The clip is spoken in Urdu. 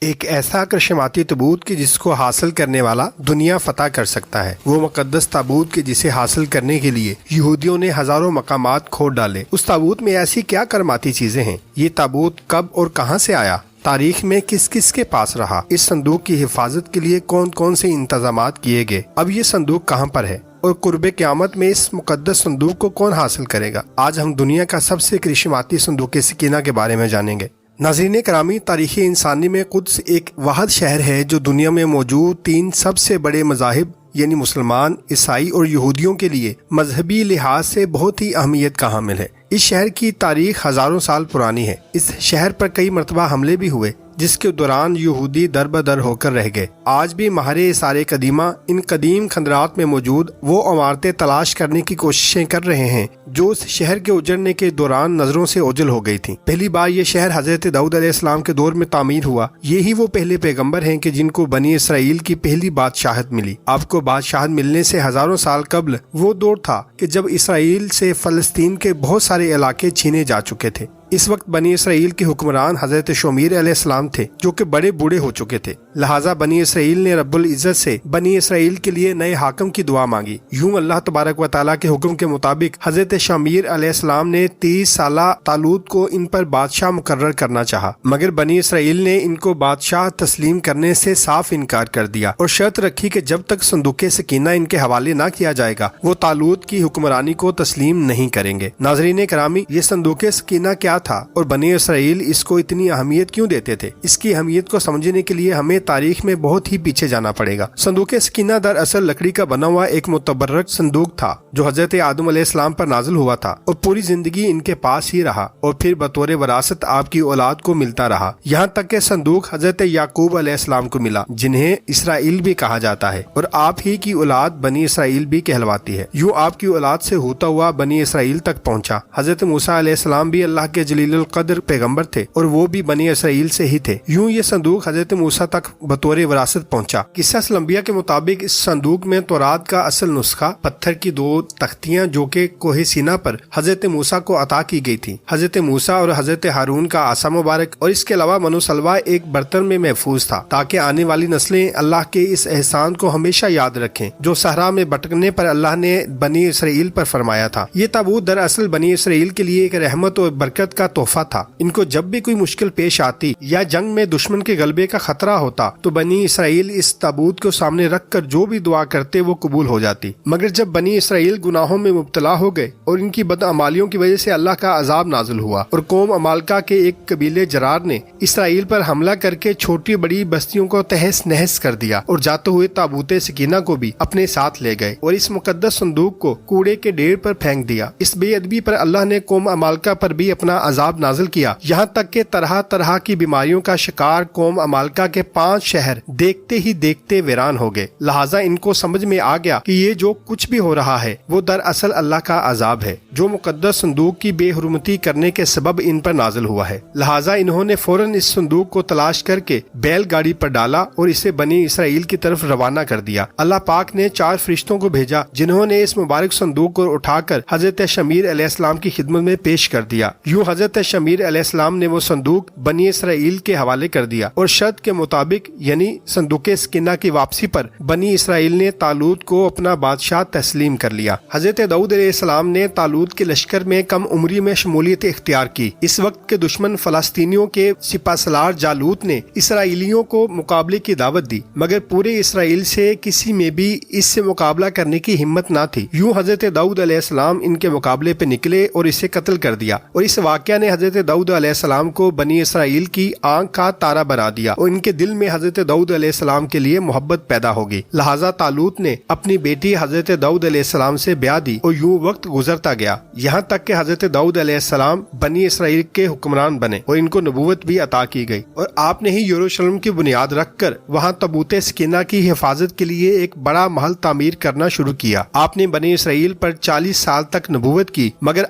ایک ایسا کرشماتی تابوت کہ جس کو حاصل کرنے والا دنیا فتح کر سکتا ہے، وہ مقدس تابوت کہ جسے حاصل کرنے کے لیے یہودیوں نے ہزاروں مقامات کھود ڈالے۔ اس تابوت میں ایسی کیا کراماتی چیزیں ہیں؟ یہ تابوت کب اور کہاں سے آیا؟ تاریخ میں کس کس کے پاس رہا؟ اس صندوق کی حفاظت کے لیے کون کون سے انتظامات کیے گئے؟ اب یہ صندوق کہاں پر ہے اور قرب قیامت میں اس مقدس صندوق کو کون حاصل کرے گا؟ آج ہم دنیا کا سب سے کرشماتی صندوق سکینہ کے بارے میں جانیں گے۔ ناظرین کرامی، تاریخ انسانی میں قدس ایک واحد شہر ہے جو دنیا میں موجود 3 سب سے بڑے مذاہب یعنی مسلمان، عیسائی اور یہودیوں کے لیے مذہبی لحاظ سے بہت ہی اہمیت کا حامل ہے۔ اس شہر کی تاریخ ہزاروں سال پرانی ہے۔ اس شہر پر کئی مرتبہ حملے بھی ہوئے جس کے دوران یہودی در بدر ہو کر رہ گئے۔ آج بھی ماہر آثار قدیمہ ان قدیم کھنڈرات میں موجود وہ عمارتیں تلاش کرنے کی کوششیں کر رہے ہیں جو اس شہر کے اجڑنے کے دوران نظروں سے اوجھل ہو گئی تھیں۔ پہلی بار یہ شہر حضرت داؤد علیہ السلام کے دور میں تعمیر ہوا۔ یہی وہ پہلے پیغمبر ہیں کہ جن کو بنی اسرائیل کی پہلی بادشاہت ملی۔ آپ کو بادشاہت ملنے سے ہزاروں سال قبل وہ دور تھا کہ جب اسرائیل سے فلسطین کے بہت سارے علاقے چھینے جا چکے تھے۔ اس وقت بنی اسرائیل کے حکمران حضرت شموئیل علیہ السلام تھے جو کہ بڑے بوڑھے ہو چکے تھے، لہٰذا بنی اسرائیل نے رب العزت سے بنی اسرائیل کے لیے نئے حاکم کی دعا مانگی۔ یوں اللہ تبارک و تعالیٰ کے حکم کے مطابق حضرت شموئیل علیہ السلام نے 30 سالہ طالوت کو ان پر بادشاہ مقرر کرنا چاہا، مگر بنی اسرائیل نے ان کو بادشاہ تسلیم کرنے سے صاف انکار کر دیا اور شرط رکھی کہ جب تک صندوق سکینہ ان کے حوالے نہ کیا جائے گا وہ طالوت کی حکمرانی کو تسلیم نہیں کریں گے۔ ناظرین کرامی، یہ صندوق سکینہ کیا تھا اور بنی اسرائیل اس کو اتنی اہمیت کیوں دیتے تھے؟ اس کی اہمیت کو سمجھنے کے لیے ہمیں تاریخ میں بہت ہی پیچھے جانا پڑے گا۔ صندوق سکینہ دراصل لکڑی کا بنا ہوا ایک متبرک صندوق تھا جو حضرت آدم علیہ السلام پر نازل ہوا تھا اور پوری زندگی ان کے پاس ہی رہا اور پھر بطور وراثت آپ کی اولاد کو ملتا رہا، یہاں تک کہ صندوق حضرت یعقوب علیہ السلام کو ملا جنہیں اسرائیل بھی کہا جاتا ہے، اور آپ ہی کی اولاد بنی اسرائیل بھی کہلواتی ہے۔ یوں آپ کی اولاد سے ہوتا ہوا بنی اسرائیل تک پہنچا۔ حضرت موسیٰ علیہ السلام بھی اللہ کے جلیل القدر پیغمبر تھے اور وہ بھی بنی اسرائیل سے ہی تھے۔ یوں یہ صندوق حضرت موسیٰ تک بطور وراثت پہنچا۔ قصہ الانبیاء کے مطابق اس صندوق میں تورات کا اصل نسخہ، پتھر کی 2 تختیاں جو کہ کوہ سینا پر حضرت موسیٰ کو عطا کی گئی تھی، حضرت موسیٰ اور حضرت ہارون کا عصا مبارک، اور اس کے علاوہ من و سلوہ ایک برتن میں محفوظ تھا تاکہ آنے والی نسلیں اللہ کے اس احسان کو ہمیشہ یاد رکھیں جو صحرا میں بھٹکنے پر اللہ نے بنی اسرائیل پر فرمایا تھا۔ یہ تابوت دراصل بنی اسرائیل کے لیے ایک رحمت اور برکت کا تحفہ تھا۔ ان کو جب بھی کوئی مشکل پیش آتی یا جنگ میں دشمن کے غلبے کا خطرہ ہوتا تو بنی اسرائیل اس تابوت کو سامنے رکھ کر جو بھی دعا کرتے وہ قبول ہو جاتی۔ مگر جب بنی اسرائیل گناہوں میں مبتلا ہو گئے اور ان کی بدعمالیوں کی وجہ سے اللہ کا عذاب نازل ہوا اور قوم عمالقہ کے ایک قبیلے جرار نے اسرائیل پر حملہ کر کے چھوٹی بڑی بستیوں کو تہس نہس کر دیا اور جاتے ہوئے تابوت سکینہ کو بھی اپنے ساتھ لے گئے اور اس مقدس صندوق کو کوڑے کے ڈھیر پر پھینک دیا۔ اس بے ادبی پر اللہ نے قوم عمالقہ پر بھی اپنا عذاب نازل کیا، یہاں تک کہ طرح طرح کی بیماریوں کا شکار قوم عمالقہ کے 5 شہر دیکھتے ہی دیکھتے ویران ہو گئے۔ لہٰذا ان کو سمجھ میں آ گیا کہ یہ جو کچھ بھی ہو رہا ہے وہ دراصل اللہ کا عذاب ہے جو مقدس صندوق کی بے حرمتی کرنے کے سبب ان پر نازل ہوا ہے۔ لہٰذا انہوں نے فوراً اس صندوق کو تلاش کر کے بیل گاڑی پر ڈالا اور اسے بنی اسرائیل کی طرف روانہ کر دیا۔ اللہ پاک نے 4 فرشتوں کو بھیجا جنہوں نے اس مبارک صندوق کو اٹھا کر حضرت شموئیل علیہ السلام کی خدمت میں پیش کر دیا۔ یوں حضرت شموئیل علیہ السلام نے وہ صندوق بنی اسرائیل کے حوالے کر دیا اور شرط کے مطابق یعنی صندوق سکینہ کی واپسی پر بنی اسرائیل نے طالوت کو اپنا بادشاہ تسلیم کر لیا۔ حضرت داؤد علیہ السلام نے طالوت کے لشکر میں کم عمری میں شمولیت اختیار کی۔ اس وقت کے دشمن فلسطینیوں کے سپہ سالار جالوت نے اسرائیلیوں کو مقابلے کی دعوت دی، مگر پورے اسرائیل سے کسی میں بھی اس سے مقابلہ کرنے کی ہمت نہ تھی۔ یوں حضرت داؤد علیہ السلام ان کے مقابلے پہ نکلے اور اسے قتل کر دیا، اور اس واقعہ نے حضرت داؤد علیہ السلام کو بنی اسرائیل کی آنکھ کا تارا بنا دیا اور ان کے دل میں حضرت داؤد علیہ السلام کے لیے محبت پیدا ہوگی۔ لہٰذا طالوت نے اپنی بیٹی حضرت داؤد علیہ السلام سے بیاہ دی اور یوں وقت گزرتا گیا یہاں تک کہ حضرت داؤد علیہ السلام بنی اسرائیل کے حکمران بنے اور ان کو نبوت بھی عطا کی گئی، اور آپ نے ہی یروشلم کی بنیاد رکھ کر وہاں تابوت سکینہ کی حفاظت کے لیے ایک بڑا محل تعمیر کرنا شروع کیا۔ آپ نے بنی اسرائیل پر 40 سال تک نبوت کی، مگر